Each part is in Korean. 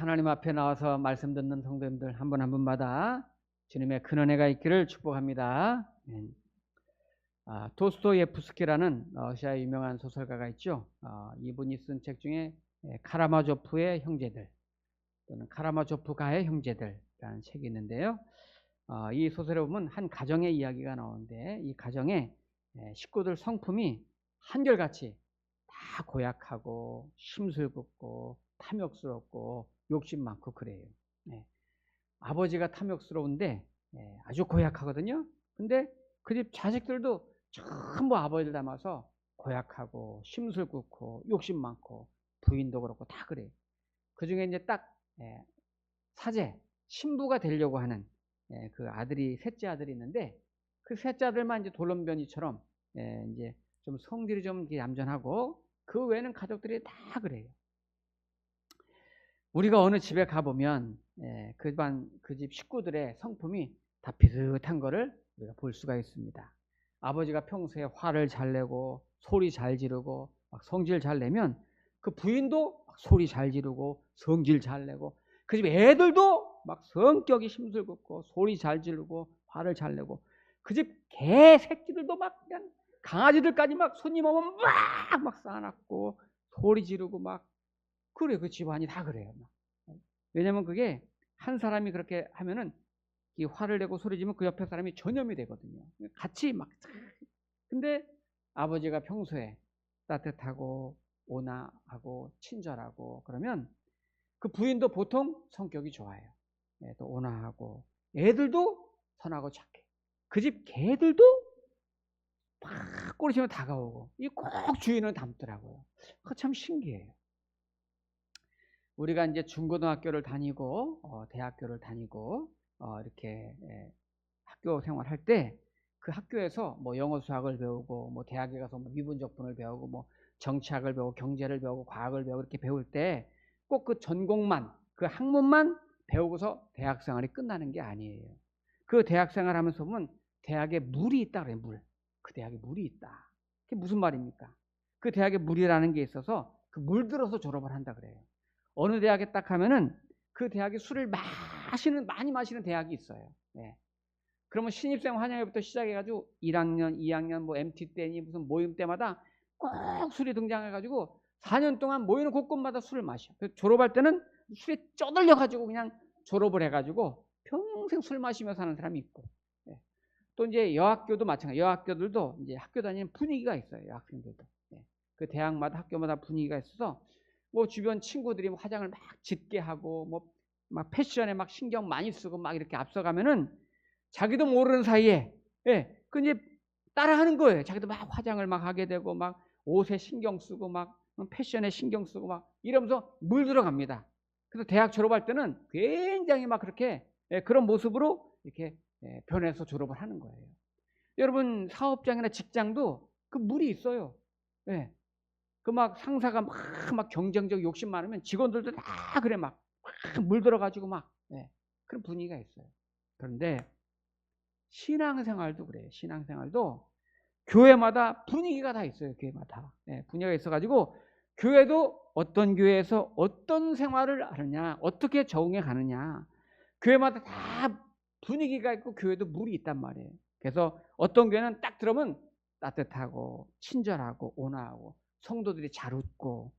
하나님 앞에 나와서 말씀 듣는 성도님들 한 분 한 분마다 주님의 큰 은혜가 있기를 축복합니다. 도스토예프스키라는 러시아의 유명한 소설가가 있죠. 이분이 쓴 책 중에 카라마조프의 형제들 또는 카라마조프가의 형제들이라는 책이 있는데요. 이 소설에 보면 한 가정의 이야기가 나오는데 이 가정의 식구들 성품이 한결같이 다 고약하고 심술궂고 탐욕스럽고 욕심 많고 그래요. 아버지가 탐욕스러운데 아주 고약하거든요. 근데 그 집 자식들도 전부 아버지를 닮아서 고약하고 심술궂고 욕심 많고 부인도 그렇고 다 그래요. 그 중에 이제 딱 사제 신부가 되려고 하는 그 아들이 셋째 아들이 있는데 그 셋째 아들만 이제 돌론변이처럼 이제 좀 성질이 좀 얌전하고 그 외에는 가족들이 다 그래요. 우리가 어느 집에 가보면 그 집 식구들의 성품이 다 비슷한 거를 우리가 볼 수가 있습니다. 아버지가 평소에 화를 잘 내고 소리 잘 지르고 막 성질 잘 내면 그 부인도 막 소리 잘 지르고 성질 잘 내고 그 집 애들도 막 성격이 심술궂고 소리 잘 지르고 화를 잘 내고 그 집 개 새끼들도 막 그냥 강아지들까지 막 손님 오면 막 쌓아놨고 소리 지르고 막 그래. 그 집안이 다 그래요. 왜냐면 그게 한 사람이 그렇게 하면은 이 화를 내고 소리 지르면 그 옆에 사람이 전염이 되거든요. 같이 막. 근데 아버지가 평소에 따뜻하고 온화하고 친절하고 그러면 그 부인도 보통 성격이 좋아요. 또 온화하고 애들도 선하고 착해. 그 집 개들도 막 꼬리치면 다가오고 이 꼭 주인을 닮더라고요. 그거 참 신기해요. 우리가 이제 중고등학교를 다니고 대학교를 다니고 이렇게 학교 생활할 때 그 학교에서 뭐 영어 수학을 배우고 뭐 대학에 가서 뭐 미분적분을 배우고 뭐 정치학을 배우고 경제를 배우고 과학을 배우고 이렇게 배울 때 꼭 그 전공만 그 학문만 배우고서 대학 생활이 끝나는 게 아니에요. 그 대학 생활하면서 보면 대학에 물이 있다 그래요. 물. 그 대학에 물이 있다. 그게 무슨 말입니까? 그 대학에 물이라는 게 있어서 그 물 들어서 졸업을 한다 그래요. 어느 대학에 딱 가면은 그 대학에 술을 많이 마시는 대학이 있어요. 그러면 신입생 환영회부터 시작해가지고 1학년, 2학년, 뭐 MT 때니 무슨 모임 때마다 꼭 술이 등장해가지고 4년 동안 모이는 곳곳마다 술을 마셔. 졸업할 때는 술에 쪄들려가지고 그냥 졸업을 해가지고 평생 술 마시며 사는 사람이 있고. 또 이제 여학교도 마찬가지. 여학교들도 이제 학교 다니는 분위기가 있어요. 여학생들도. 그 대학마다 학교마다 분위기가 있어서 뭐 주변 친구들이 화장을 막 짙게 하고 뭐 막 패션에 막 신경 많이 쓰고 막 이렇게 앞서가면은 자기도 모르는 사이에 그 이제 따라하는 거예요. 자기도 막 화장을 막 하게 되고 막 옷에 신경 쓰고 막 패션에 신경 쓰고 막 이러면서 물들어갑니다. 그래서 대학 졸업할 때는 굉장히 막 그렇게 그런 모습으로 이렇게 변해서 졸업을 하는 거예요. 여러분 사업장이나 직장도 그 물이 있어요. 그 막 상사가 막 경쟁적 욕심 많으면 직원들도 다 그래 막 물들어가지고 막 그런 분위기가 있어요. 그런데 신앙생활도 그래요. 신앙생활도 교회마다 분위기가 다 있어요. 교회마다 분위기가 있어가지고 교회도 어떤 교회에서 어떤 생활을 하느냐, 어떻게 적응해 가느냐, 교회마다 다 분위기가 있고 교회도 물이 있단 말이에요. 그래서 어떤 교회는 딱 들으면 따뜻하고 친절하고 온화하고 성도들이 잘 웃고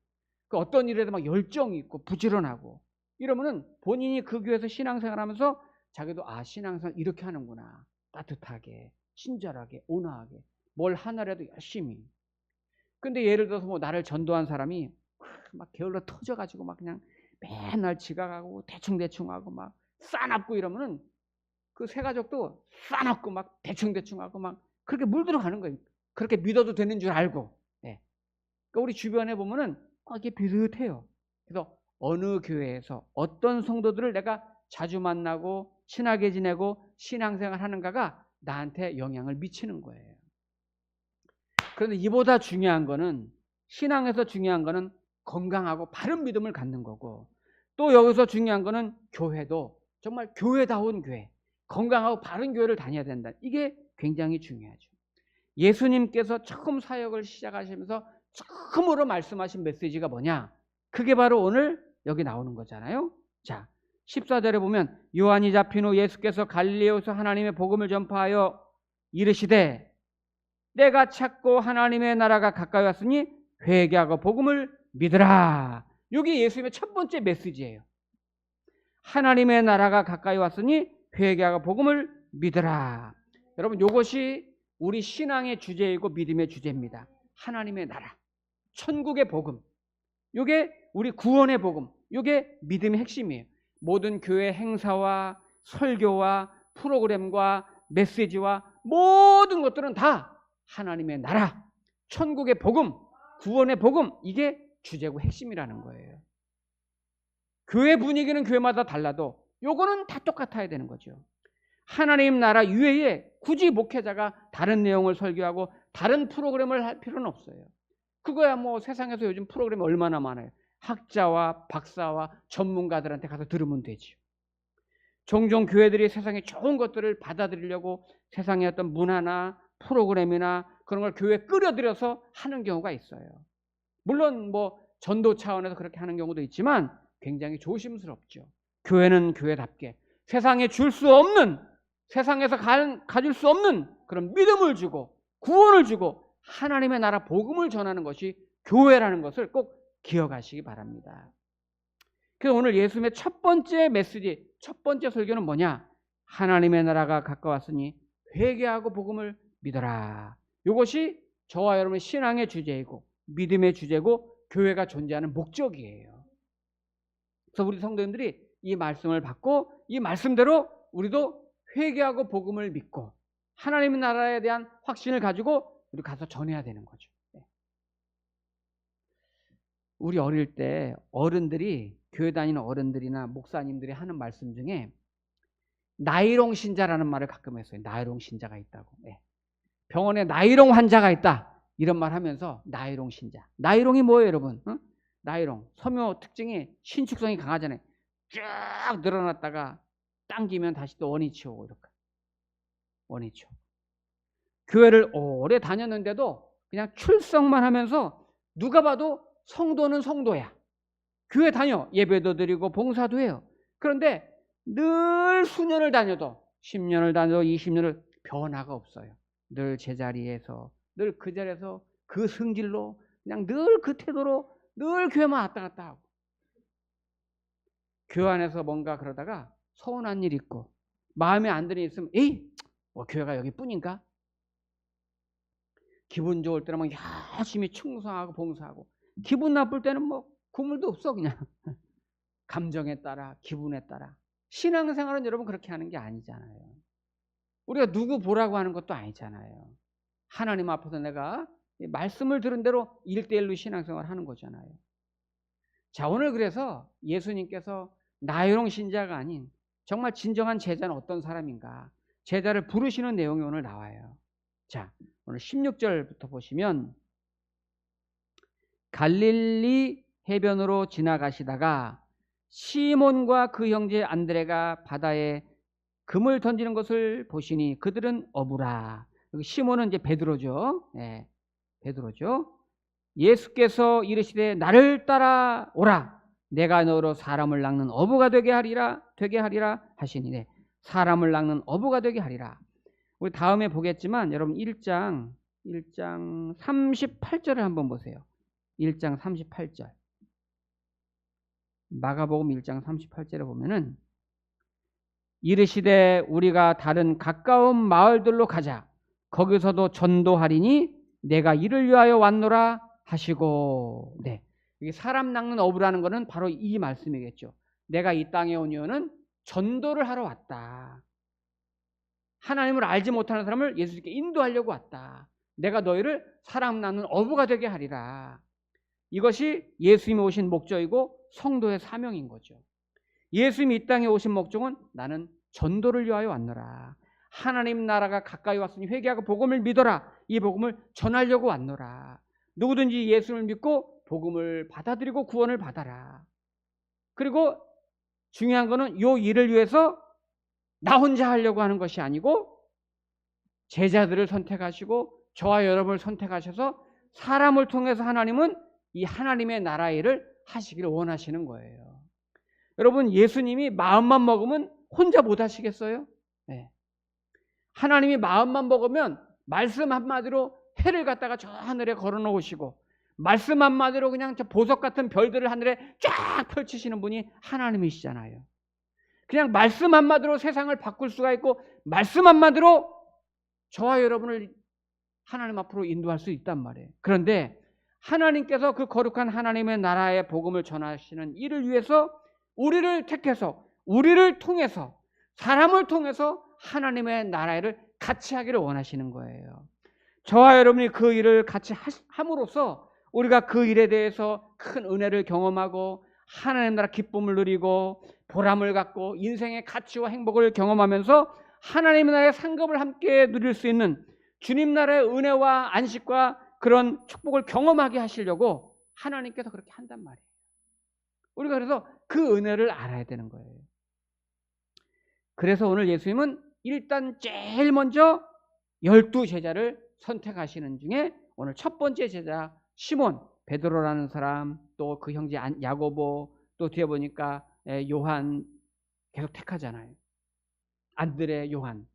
그 어떤 일에도 막 열정이 있고 부지런하고 이러면은 본인이 그 교회에서 신앙생활하면서 자기도 신앙생활 이렇게 하는구나. 따뜻하게, 친절하게, 온화하게 뭘 하나라도 열심히. 근데 예를 들어서 뭐 나를 전도한 사람이 막 게을러 터져가지고 막 그냥 맨날 지각하고 대충하고 막 싸납고 이러면은 그 새 가족도 싸납고 막 대충하고 막 그렇게 물들어가는 거예요. 그렇게 믿어도 되는 줄 알고. 그러니까 우리 주변에 보면은 이게 비슷해요. 그래서 어느 교회에서 어떤 성도들을 내가 자주 만나고 친하게 지내고 신앙생활 하는가가 나한테 영향을 미치는 거예요. 그런데 이보다 중요한 거는 신앙에서 중요한 거는 건강하고 바른 믿음을 갖는 거고 또 여기서 중요한 거는 교회도 정말 교회다운 교회, 건강하고 바른 교회를 다녀야 된다. 이게 굉장히 중요하죠. 예수님께서 처음 사역을 시작하시면서 처음으로 말씀하신 메시지가 뭐냐? 그게 바로 오늘 여기 나오는 거잖아요. 자, 14절에 보면 요한이 잡힌 후 예수께서 갈릴리에서 하나님의 복음을 전파하여 이르시되 때가 찼고 하나님의 나라가 가까이 왔으니 회개하고 복음을 믿으라. 이게 예수님의 첫 번째 메시지예요. 하나님의 나라가 가까이 왔으니 회개하고 복음을 믿으라. 여러분, 이것이 우리 신앙의 주제이고 믿음의 주제입니다. 하나님의 나라, 천국의 복음, 이게 우리 구원의 복음, 이게 믿음의 핵심이에요. 모든 교회 행사와 설교와 프로그램과 메시지와 모든 것들은 다 하나님의 나라, 천국의 복음, 구원의 복음, 이게 주제고 핵심이라는 거예요. 교회 분위기는 교회마다 달라도 요거는 다 똑같아야 되는 거죠. 하나님 나라 이외에 굳이 목회자가 다른 내용을 설교하고 다른 프로그램을 할 필요는 없어요. 그거야 뭐 세상에서 요즘 프로그램이 얼마나 많아요. 학자와 박사와 전문가들한테 가서 들으면 되죠. 종종 교회들이 세상에 좋은 것들을 받아들이려고 세상의 어떤 문화나 프로그램이나 그런 걸 교회에 끌어들여서 하는 경우가 있어요. 물론 뭐 전도 차원에서 그렇게 하는 경우도 있지만 굉장히 조심스럽죠. 교회는 교회답게 세상에 줄 수 없는, 세상에서 가질 수 없는 그런 믿음을 주고 구원을 주고 하나님의 나라 복음을 전하는 것이 교회라는 것을 꼭 기억하시기 바랍니다. 그래서 오늘 예수님의 첫 번째 메시지, 첫 번째 설교는 뭐냐? 하나님의 나라가 가까웠으니 회개하고 복음을 믿어라. 이것이 저와 여러분의 신앙의 주제이고 믿음의 주제고 교회가 존재하는 목적이에요. 그래서 우리 성도님들이 이 말씀을 받고 이 말씀대로 우리도 회개하고 복음을 믿고 하나님의 나라에 대한 확신을 가지고 우리 가서 전해야 되는 거죠. 우리 어릴 때 어른들이, 교회 다니는 어른들이나 목사님들이 하는 말씀 중에 나이롱 신자라는 말을 가끔 했어요. 나이롱 신자가 있다고. 병원에 나이롱 환자가 있다, 이런 말 하면서 나이롱 신자. 나이롱이 뭐예요, 여러분? 나이롱, 섬유 특징이 신축성이 강하잖아요. 쭉 늘어났다가 당기면 다시 또 원위치 오고, 이렇게 원위치 오고. 교회를 오래 다녔는데도 그냥 출석만 하면서 누가 봐도 성도는 성도야. 교회 다녀, 예배도 드리고 봉사도 해요. 그런데 늘 수년을 다녀도 10년을 다녀도 20년을 변화가 없어요. 늘 제자리에서, 늘 그 자리에서 그 성질로 그냥 늘 그 태도로 늘 교회만 왔다 갔다 하고, 교회 안에서 뭔가 그러다가 서운한 일 있고 마음에 안 드는 일 있으면 에이, 뭐 교회가 여기뿐인가? 기분 좋을 때는 막 열심히 충성하고 봉사하고, 기분 나쁠 때는 뭐 구물도 없어, 그냥 감정에 따라, 기분에 따라. 신앙생활은 여러분 그렇게 하는 게 아니잖아요. 우리가 누구 보라고 하는 것도 아니잖아요. 하나님 앞에서 내가 말씀을 들은 대로 1대1로 신앙생활을 하는 거잖아요. 자, 오늘 그래서 예수님께서 나이롱 신자가 아닌 정말 진정한 제자는 어떤 사람인가, 제자를 부르시는 내용이 오늘 나와요. 자, 오늘 16절부터 보시면 갈릴리 해변으로 지나가시다가 시몬과 그 형제 안드레가 바다에 금을 던지는 것을 보시니 그들은 어부라. 여기 시몬은 이제 베드로죠. 베드로죠. 예수께서 이르시되 나를 따라오라. 내가 너로 사람을 낚는 어부가 되게 하리라 하시니, 사람을 낚는 어부가 되게 하리라. 우리 다음에 보겠지만 여러분 1장 38절을 한번 보세요. 1장 38절. 마가복음 1장 38절에 보면은 이르시되 우리가 다른 가까운 마을들로 가자. 거기서도 전도하리니 내가 이를 위하여 왔노라 하시고. 여기 사람 낚는 어부라는 것은 바로 이 말씀이겠죠. 내가 이 땅에 온 이유는 전도를 하러 왔다. 하나님을 알지 못하는 사람을 예수님께 인도하려고 왔다. 내가 너희를 사람 낚는 어부가 되게 하리라. 이것이 예수님이 오신 목적이고 성도의 사명인 거죠. 예수님이 이 땅에 오신 목적은 나는 전도를 위하여 왔노라. 하나님 나라가 가까이 왔으니 회개하고 복음을 믿어라. 이 복음을 전하려고 왔노라. 누구든지 예수를 믿고 복음을 받아들이고 구원을 받아라. 그리고 중요한 거는 이 일을 위해서 나 혼자 하려고 하는 것이 아니고 제자들을 선택하시고 저와 여러분을 선택하셔서 사람을 통해서 하나님은 이 하나님의 나라 일을 하시기를 원하시는 거예요. 여러분 예수님이 마음만 먹으면 혼자 못 하시겠어요? 네. 하나님이 마음만 먹으면 말씀 한마디로 해를 갖다가 저 하늘에 걸어 놓으시고 말씀 한마디로 그냥 저 보석 같은 별들을 하늘에 쫙 펼치시는 분이 하나님이시잖아요. 그냥 말씀 한마디로 세상을 바꿀 수가 있고 말씀 한마디로 저와 여러분을 하나님 앞으로 인도할 수 있단 말이에요. 그런데 하나님께서 그 거룩한 하나님의 나라의 복음을 전하시는 일을 위해서 우리를 택해서 우리를 통해서 사람을 통해서 하나님의 나라를 같이 하기를 원하시는 거예요. 저와 여러분이 그 일을 같이 함으로써 우리가 그 일에 대해서 큰 은혜를 경험하고 하나님 나라 기쁨을 누리고 보람을 갖고 인생의 가치와 행복을 경험하면서 하나님 나라의 상급을 함께 누릴 수 있는 주님 나라의 은혜와 안식과 그런 축복을 경험하게 하시려고 하나님께서 그렇게 한단 말이에요. 우리가 그래서 그 은혜를 알아야 되는 거예요. 그래서 오늘 예수님은 일단 제일 먼저 12제자를 선택하시는 중에 오늘 첫 번째 제자 시몬 베드로라는 사람, 또 그 형제 야고보, 또 뒤에 보니까 요한 계속 택하잖아요. 안드레, 요한.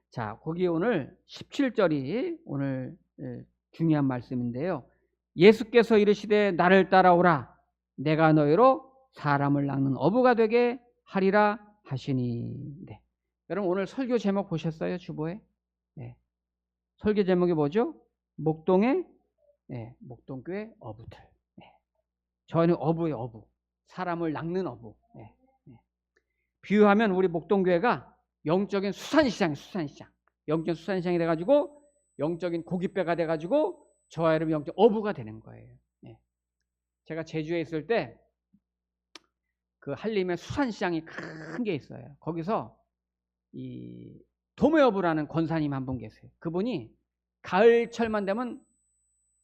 자, 거기 오늘 17절이 오늘 중요한 말씀인데요. 예수께서 이르시되 나를 따라오라. 내가 너희로 사람을 낚는 어부가 되게 하리라 하시니. 네. 여러분 오늘 설교 제목 보셨어요? 주보에? 네. 설교 제목이 뭐죠? 목동의 목동교회 어부들. 네. 저희는 어부예요, 어부. 사람을 낚는 어부. 네. 네. 비유하면 우리 목동교회가 영적인 수산시장이에요, 수산시장. 영적인 수산시장이 돼가지고 영적인 고깃배가 돼가지고 저와 여러분 영적 어부가 되는 거예요. 네. 제가 제주에 있을 때 그 한림에 수산시장이 큰 게 있어요. 거기서 이 도매어부라는 권사님 한 분 계세요. 그분이 가을철만 되면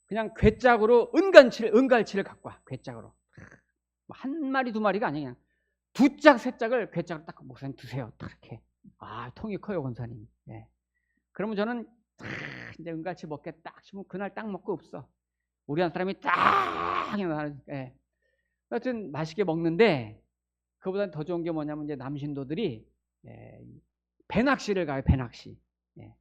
그냥 괴짝으로 은갈치를 갖고 와. 괴짝으로. 한 마리 두 마리가 아니야. 그냥 두 짝, 세 짝을 괴짝으로 딱 목사님 드세요. 딱 이렇게. 아, 통이 커요, 권사님. 예. 그러면 저는 이제 은갈치 먹겠다 싶으면 그날 딱 먹고 없어. 우리 한 사람이 딱 예. 하여튼 맛있게 먹는데 그보다 더 좋은 게 뭐냐면 이제 남신도들이 배낚시를 가요. 배낚시. 예.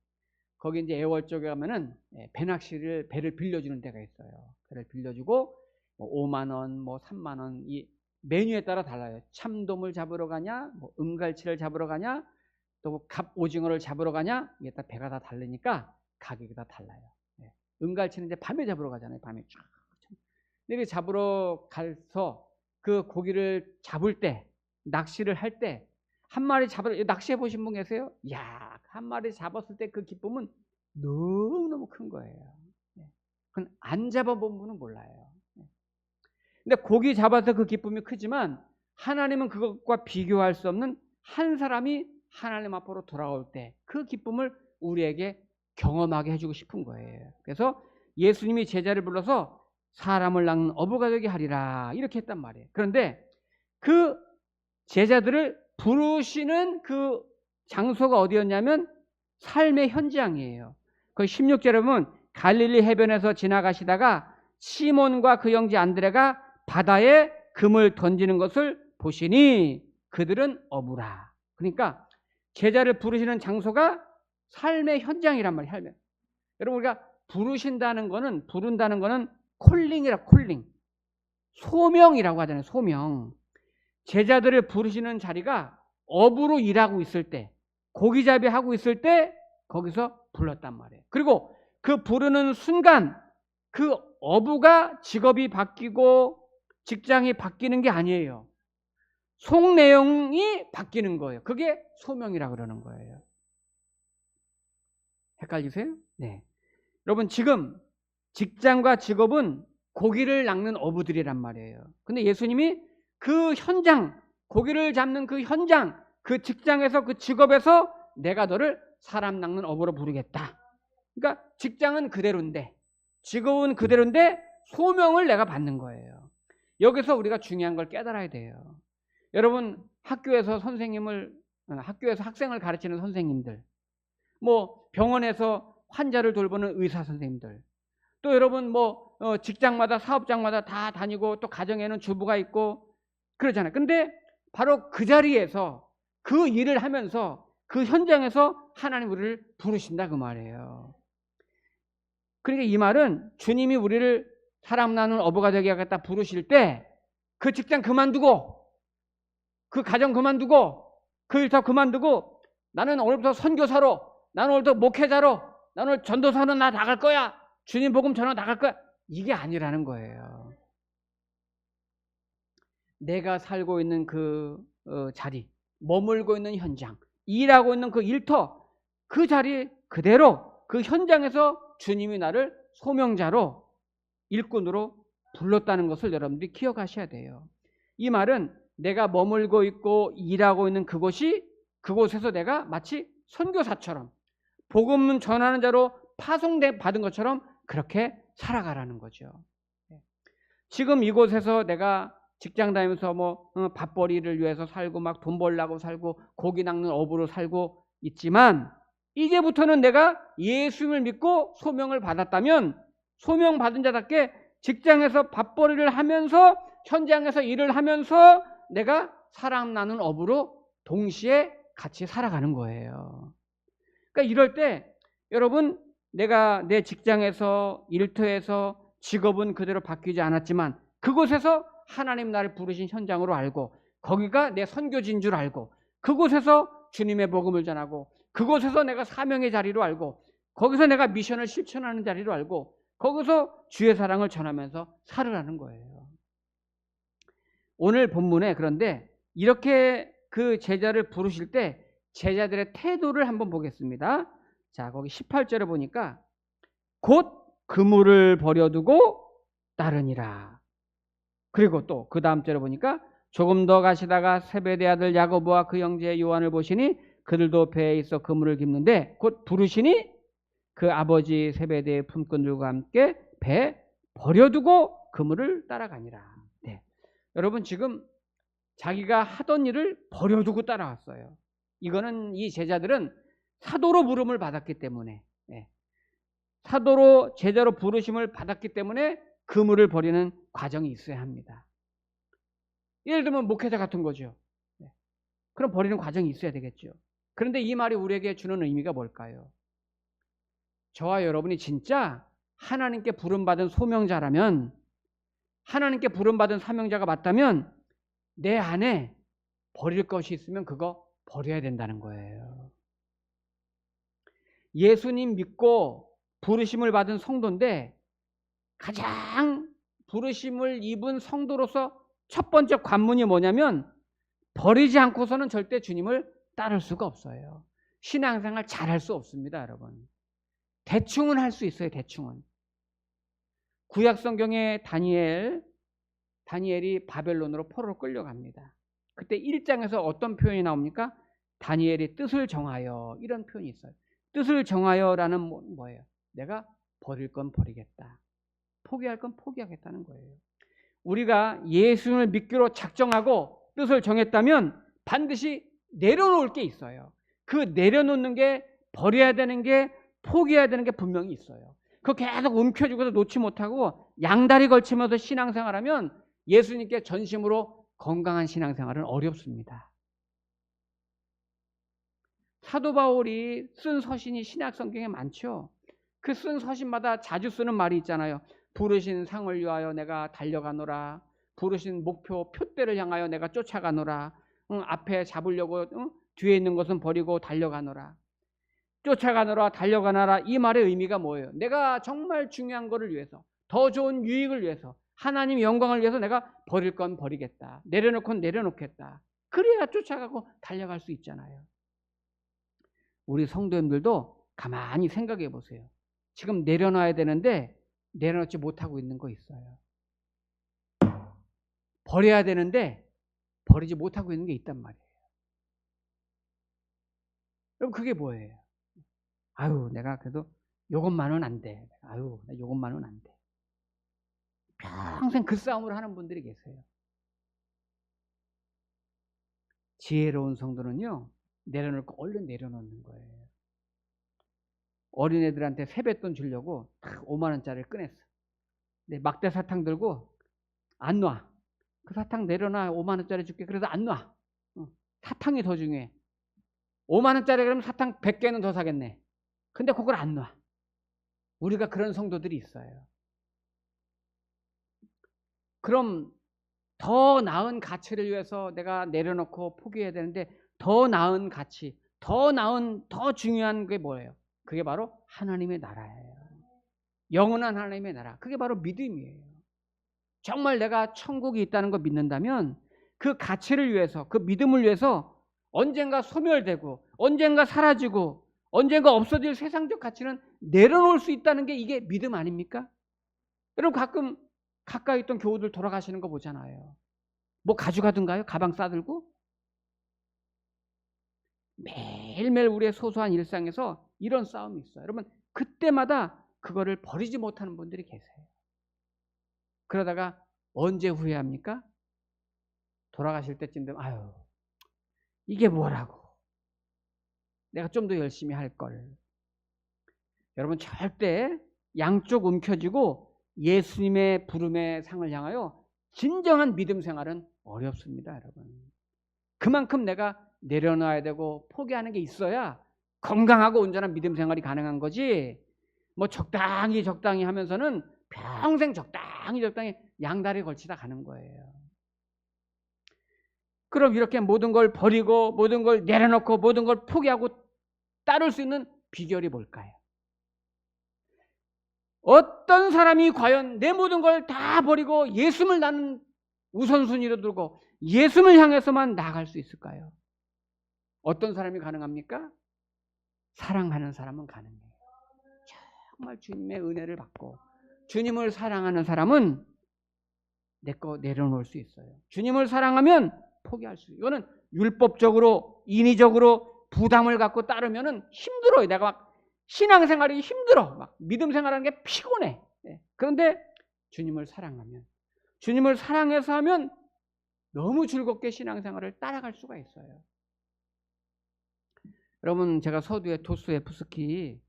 거기 이제 애월 쪽에 가면은 배를 빌려주는 데가 있어요. 배를 빌려주고 뭐 5만 원, 뭐 3만 원, 이 메뉴에 따라 달라요. 참돔을 잡으러 가냐, 뭐 은갈치를 잡으러 가냐, 또 갑오징어를 잡으러 가냐, 이게 다 배가 다 다르니까 가격이 다 달라요. 예. 은갈치는 이제 밤에 잡으러 가잖아요. 밤에 쫙. 근데 잡으러 가서 그 고기를 잡을 때, 낚시를 할 때 한 마리 낚시해 보신 분 계세요? 야, 한 마리 잡았을 때 그 기쁨은 너무너무 큰 거예요. 그건 안 잡아본 분은 몰라요. 근데 고기 잡아서 그 기쁨이 크지만 하나님은 그것과 비교할 수 없는 한 사람이 하나님 앞으로 돌아올 때 그 기쁨을 우리에게 경험하게 해주고 싶은 거예요. 그래서 예수님이 제자를 불러서 사람을 낚는 어부가 되게 하리라 이렇게 했단 말이에요. 그런데 그 제자들을 부르시는 그 장소가 어디였냐면 삶의 현장이에요. 그 16절에 보면 갈릴리 해변에서 지나가시다가 시몬과 그 형제 안드레가 바다에 금을 던지는 것을 보시니 그들은 어부라. 그러니까 제자를 부르시는 장소가 삶의 현장이란 말이에요. 여러분 우리가 부른다는 거는 콜링이라 콜링. 소명이라고 하잖아요. 소명. 제자들을 부르시는 자리가 어부로 일하고 있을 때, 고기잡이 하고 있을 때 거기서 불렀단 말이에요. 그리고 그 부르는 순간 그 어부가 직업이 바뀌고 직장이 바뀌는 게 아니에요. 속 내용이 바뀌는 거예요. 그게 소명이라고 그러는 거예요. 헷갈리세요? 네. 여러분 지금 직장과 직업은 고기를 낚는 어부들이란 말이에요. 근데 예수님이 그 현장, 고기를 잡는 그 현장, 그 직장에서 그 직업에서 내가 너를 사람 낚는 어부로 부르겠다. 그러니까 직장은 그대로인데 직업은 그대로인데 소명을 내가 받는 거예요. 여기서 우리가 중요한 걸 깨달아야 돼요. 여러분 학교에서 학생을 가르치는 선생님들, 뭐 병원에서 환자를 돌보는 의사 선생님들, 또 여러분 뭐 직장마다 사업장마다 다 다니고 또 가정에는 주부가 있고 그러잖아요. 근데 바로 그 자리에서 그 일을 하면서 그 현장에서 하나님 우리를 부르신다 그 말이에요. 그러니까 이 말은 주님이 우리를 사람 나눈 어부가 되게 하겠다 부르실 때 그 직장 그만두고 그 가정 그만두고 그 일 다 그만두고 나는 오늘부터 선교사로, 나는 오늘부터 목회자로, 나는 오늘 전도사로 나 나갈 거야, 주님 복음 전하 나갈 거야, 이게 아니라는 거예요. 내가 살고 있는 그 자리, 머물고 있는 현장, 일하고 있는 그 일터, 그 자리 그대로 그 현장에서 주님이 나를 소명자로, 일꾼으로 불렀다는 것을 여러분들이 기억하셔야 돼요. 이 말은 내가 머물고 있고 일하고 있는 그곳에서 내가 마치 선교사처럼 복음 전하는 자로 파송받은 것처럼 그렇게 살아가라는 거죠. 지금 이곳에서 내가 직장 다니면서 밥벌이를 위해서 살고 막 돈 벌려고 살고 고기 낚는 어부로 살고 있지만, 이제부터는 내가 예수님을 믿고 소명을 받았다면 소명 받은 자답게 직장에서 밥벌이를 하면서 현장에서 일을 하면서 내가 사람 나눈 어부로 동시에 같이 살아가는 거예요. 그러니까 이럴 때 여러분, 내가 내 직장에서 일터에서 직업은 그대로 바뀌지 않았지만 그곳에서 하나님 나를 부르신 현장으로 알고 거기가 내 선교지인 줄 알고 그곳에서 주님의 복음을 전하고 그곳에서 내가 사명의 자리로 알고 거기서 내가 미션을 실천하는 자리로 알고 거기서 주의 사랑을 전하면서 살으라는 거예요. 오늘 본문에 그런데 이렇게 그 제자를 부르실 때 제자들의 태도를 한번 보겠습니다. 자, 거기 18절에 보니까 곧 그물을 버려두고 따르니라. 그리고 또 그 다음 절에 보니까 조금 더 가시다가 세베대 아들 야고보와 그 형제 요한을 보시니 그들도 배에 있어 그물을 깁는데 곧 부르시니 그 아버지 세베대의 품꾼들과 함께 배 버려두고 그물을 따라가니라. 네. 여러분, 지금 자기가 하던 일을 버려두고 따라왔어요. 이거는 이 제자들은 사도로 부름을 받았기 때문에, 사도로 제자로 부르심을 받았기 때문에 그물을 버리는 과정이 있어야 합니다. 예를 들면 목회자 같은 거죠. 그럼 버리는 과정이 있어야 되겠죠. 그런데 이 말이 우리에게 주는 의미가 뭘까요? 저와 여러분이 진짜 하나님께 부름받은 소명자라면, 하나님께 부름받은 사명자가 맞다면 내 안에 버릴 것이 있으면 그거 버려야 된다는 거예요. 예수님 믿고 부르심을 받은 성도인데 가장 부르심을 입은 성도로서 첫 번째 관문이 뭐냐면 버리지 않고서는 절대 주님을 따를 수가 없어요. 신앙생활 잘할 수 없습니다, 여러분. 대충은 할 수 있어요, 대충은. 구약 성경에 다니엘이 바벨론으로 포로로 끌려갑니다. 그때 1장에서 어떤 표현이 나옵니까? 다니엘이 뜻을 정하여, 이런 표현이 있어요. 뜻을 정하여라는 뭐예요? 내가 버릴 건 버리겠다, 포기할 건 포기하겠다는 거예요. 우리가 예수님을 믿기로 작정하고 뜻을 정했다면 반드시 내려놓을 게 있어요. 그 내려놓는 게, 버려야 되는 게, 포기해야 되는 게 분명히 있어요. 그거 계속 움켜쥐고서 놓지 못하고 양다리 걸치면서 신앙생활하면 예수님께 전심으로 건강한 신앙생활은 어렵습니다. 사도 바울이 쓴 서신이 신약 성경에 많죠. 그 쓴 서신마다 자주 쓰는 말이 있잖아요. 부르신 상을 위하여 내가 달려가노라. 부르신 목표 표대를 향하여 내가 쫓아가노라. 앞에 잡으려고 뒤에 있는 것은 버리고 달려가노라. 쫓아가노라, 달려가노라. 이 말의 의미가 뭐예요? 내가 정말 중요한 거를 위해서, 더 좋은 유익을 위해서, 하나님 영광을 위해서 내가 버릴 건 버리겠다, 내려놓을 건 내려놓겠다. 그래야 쫓아가고 달려갈 수 있잖아요. 우리 성도님들도 가만히 생각해 보세요. 지금 내려놔야 되는데 내려놓지 못하고 있는 거 있어요. 버려야 되는데 버리지 못하고 있는 게 있단 말이에요. 그럼 그게 뭐예요? 아유, 내가 그래도 요것만은 안 돼. 아유, 나 요것만은 안 돼. 평생 그 싸움을 하는 분들이 계세요. 지혜로운 성도는요, 내려놓을 거 얼른 내려놓는 거예요. 어린애들한테 세뱃돈 주려고 5만 원짜리를 꺼냈어. 근데 막대 사탕 들고 안 놔. 그 사탕 내려놔. 5만 원짜리 줄게. 그래도 안 놔. 사탕이 더 중요해. 5만 원짜리 그러면 사탕 100개는 더 사겠네. 근데 그걸 안 놔. 우리가 그런 성도들이 있어요. 그럼 더 나은 가치를 위해서 내가 내려놓고 포기해야 되는데, 더 나은 가치, 더 나은, 더 중요한 게 뭐예요? 그게 바로 하나님의 나라예요. 영원한 하나님의 나라. 그게 바로 믿음이에요. 정말 내가 천국이 있다는 거 믿는다면 그 가치를 위해서, 그 믿음을 위해서 언젠가 소멸되고 언젠가 사라지고 언젠가 없어질 세상적 가치는 내려놓을 수 있다는 게 이게 믿음 아닙니까? 여러분 가끔 가까이 있던 교우들 돌아가시는 거 보잖아요. 뭐 가져가든가요? 가방 싸들고? 매일매일 우리의 소소한 일상에서 이런 싸움이 있어요. 여러분 그때마다 그거를 버리지 못하는 분들이 계세요. 그러다가 언제 후회합니까? 돌아가실 때쯤 되면 아유 이게 뭐라고, 내가 좀 더 열심히 할 걸. 여러분 절대 양쪽 움켜쥐고 예수님의 부름의 상을 향하여 진정한 믿음 생활은 어렵습니다. 여러분 그만큼 내가 내려놔야 되고 포기하는 게 있어야 건강하고 온전한 믿음 생활이 가능한 거지, 뭐 적당히 하면서는 평생 적당히 양다리 걸치다 가는 거예요. 그럼 이렇게 모든 걸 버리고 모든 걸 내려놓고 모든 걸 포기하고 따를 수 있는 비결이 뭘까요? 어떤 사람이 과연 내 모든 걸 다 버리고 예수를 나는 우선순위로 두고 예수를 향해서만 나아갈 수 있을까요? 어떤 사람이 가능합니까? 사랑하는 사람은 가능해요. 정말 주님의 은혜를 받고 주님을 사랑하는 사람은 내 거 내려놓을 수 있어요. 주님을 사랑하면 포기할 수 있어요. 이거는 율법적으로 인위적으로 부담을 갖고 따르면 힘들어요. 내가 막 신앙생활이 힘들어. 막 믿음 생활하는 게 피곤해. 그런데 주님을 사랑하면, 주님을 사랑해서 하면 너무 즐겁게 신앙생활을 따라갈 수가 있어요. 여러분 제가 서두에 도스토옙스키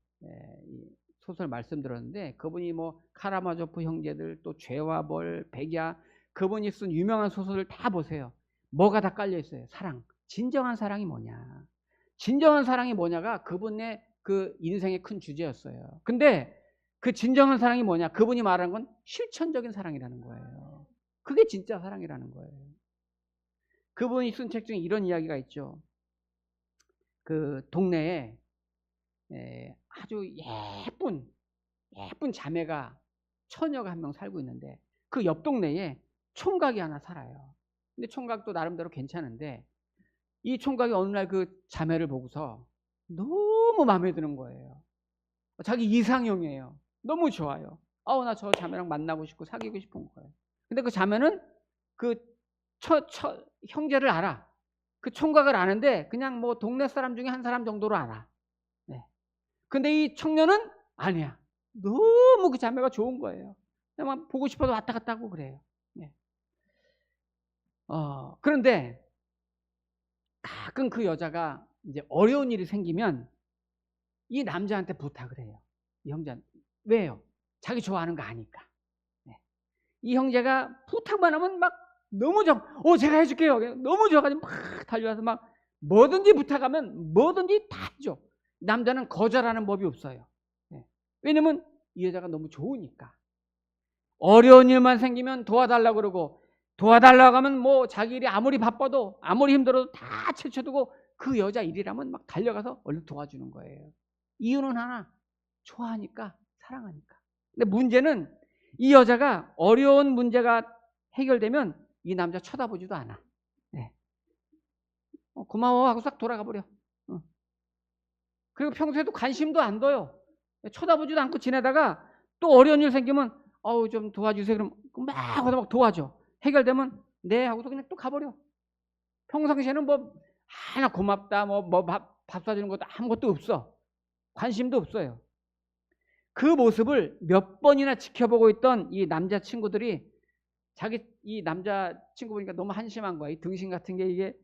소설 말씀드렸는데 그분이 뭐 카라마조프 형제들 또 죄와 벌, 백야, 그분이 쓴 유명한 소설을 다 보세요. 뭐가 다 깔려 있어요? 사랑. 진정한 사랑이 뭐냐? 진정한 사랑이 뭐냐가 그분의 그 인생의 큰 주제였어요. 근데 그 진정한 사랑이 뭐냐? 그분이 말하는 건 실천적인 사랑이라는 거예요. 그게 진짜 사랑이라는 거예요. 그분이 쓴 책 중에 이런 이야기가 있죠. 그 동네에 아주 예쁜 자매가, 처녀가 한 명 살고 있는데 그 옆 동네에 총각이 하나 살아요. 근데 총각도 나름대로 괜찮은데 이 총각이 어느 날 그 자매를 보고서 너무 마음에 드는 거예요. 자기 이상형이에요. 너무 좋아요. 나 저 자매랑 만나고 싶고 사귀고 싶은 거예요. 근데 그 자매는 그 형제를 알아. 그 총각을 아는데 그냥 뭐 동네 사람 중에 한 사람 정도로 알아. 근데 이 청년은 아니야. 너무 그 자매가 좋은 거예요. 그냥 보고 싶어도 왔다 갔다 하고 그래요. 그런데 가끔 그 여자가 이제 어려운 일이 생기면 이 남자한테 부탁을 해요. 이 형제한테. 왜요? 자기 좋아하는 거 아니까. 이 형제가 부탁만 하면 막 너무 제가 해줄게요. 너무 좋아가지고 막 달려와서 막 뭐든지 부탁하면 뭐든지 다 해줘. 남자는 거절하는 법이 없어요. 왜냐면 이 여자가 너무 좋으니까. 어려운 일만 생기면 도와달라고 그러고, 도와달라고 하면 뭐 자기 일이 아무리 바빠도 아무리 힘들어도 다 제쳐두고 그 여자 일이라면 막 달려가서 얼른 도와주는 거예요. 이유는 하나, 좋아하니까, 사랑하니까. 근데 문제는 이 여자가 어려운 문제가 해결되면 이 남자 쳐다보지도 않아. 고마워 하고 싹 돌아가 버려. 그리고 평소에도 관심도 안 둬요. 쳐다보지도 않고 지내다가 또 어려운 일 생기면 좀 도와주세요. 그럼 막 도와줘. 해결되면 네 하고도 그냥 또 가버려. 평상시에는 뭐 하나 고맙다, 밥 사주는 것도 아무것도 없어. 관심도 없어요. 그 모습을 몇 번이나 지켜보고 있던 이 남자 친구들이 이 남자 친구 보니까 너무 한심한 거야. 이 등신 같은 게 이게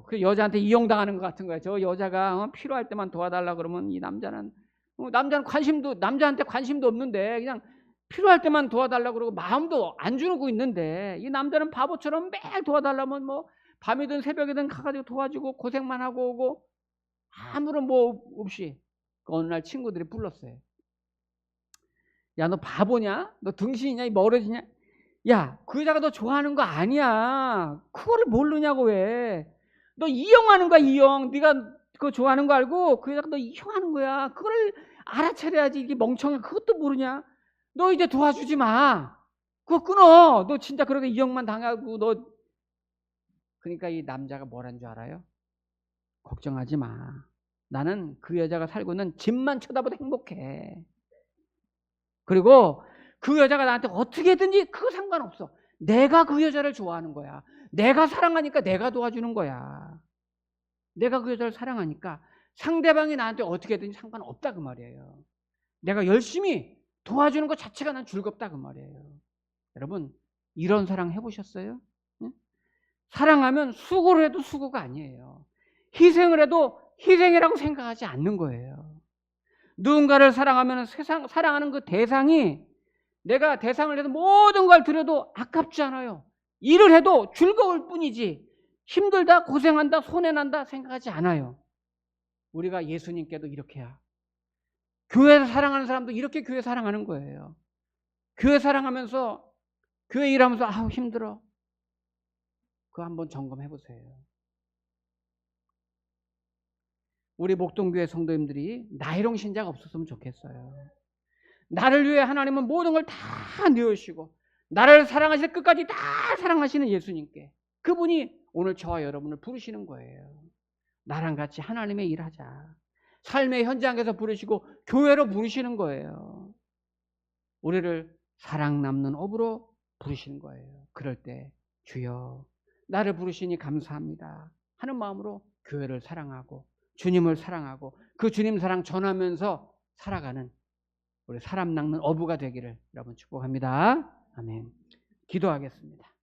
그 여자한테 이용당하는 것 같은 거야. 저 여자가 필요할 때만 도와달라 그러면 이 남자는 남자한테 관심도 없는데 그냥 필요할 때만 도와달라고 그러고 마음도 안 주고 있는데 이 남자는 바보처럼 매일 도와달라면 뭐 밤이든 새벽이든 가가지고 도와주고 고생만 하고 오고 아무런 뭐 없이 어느 날 친구들이 불렀어요. 야, 너 바보냐? 너 등신이냐? 이 머러지냐? 야, 그 여자가 너 좋아하는 거 아니야. 그거를 모르냐고 왜? 너 이용하는 거야, 이용. 네가 그거 좋아하는 거 알고 그 여자가 너 이용하는 거야. 그걸 알아차려야지. 이게 멍청해. 그것도 모르냐? 너 이제 도와주지 마. 그거 끊어. 너 진짜 그렇게 이용만 당하고 너. 그러니까 이 남자가 뭐라는 줄 알아요? 걱정하지 마. 나는 그 여자가 살고 있는 집만 쳐다봐도 행복해. 그리고 그 여자가 나한테 어떻게든지 그거 상관없어. 내가 그 여자를 좋아하는 거야. 내가 사랑하니까 내가 도와주는 거야. 내가 그 여자를 사랑하니까 상대방이 나한테 어떻게든지 상관없다 그 말이에요. 내가 열심히 도와주는 것 자체가 난 즐겁다 그 말이에요. 여러분 이런 사랑 해보셨어요? 응? 사랑하면 수고를 해도 수고가 아니에요. 희생을 해도 희생이라고 생각하지 않는 거예요. 누군가를 사랑하면 사랑하는 그 대상이 내가 대상을 해서 모든 걸 드려도 아깝지 않아요. 일을 해도 즐거울 뿐이지 힘들다 고생한다 손해난다 생각하지 않아요. 우리가 예수님께도 이렇게야. 교회를 사랑하는 사람도 이렇게 교회 사랑하는 거예요. 교회 사랑하면서 교회 일하면서 아우 힘들어. 그거 한번 점검해 보세요. 우리 목동교회 성도님들이 나이롱 신자가 없었으면 좋겠어요. 나를 위해 하나님은 모든 걸 다 내어주시고 나를 사랑하실 끝까지 다 사랑하시는 예수님께 그분이 오늘 저와 여러분을 부르시는 거예요. 나랑 같이 하나님의 일하자. 삶의 현장에서 부르시고 교회로 부르시는 거예요. 우리를 사랑 남는 업으로 부르시는 거예요. 그럴 때 주여 나를 부르시니 감사합니다 하는 마음으로 교회를 사랑하고 주님을 사랑하고 그 주님 사랑 전하면서 살아가는 우리 사람 낚는 어부가 되기를 여러분 축복합니다. 아멘. 기도하겠습니다.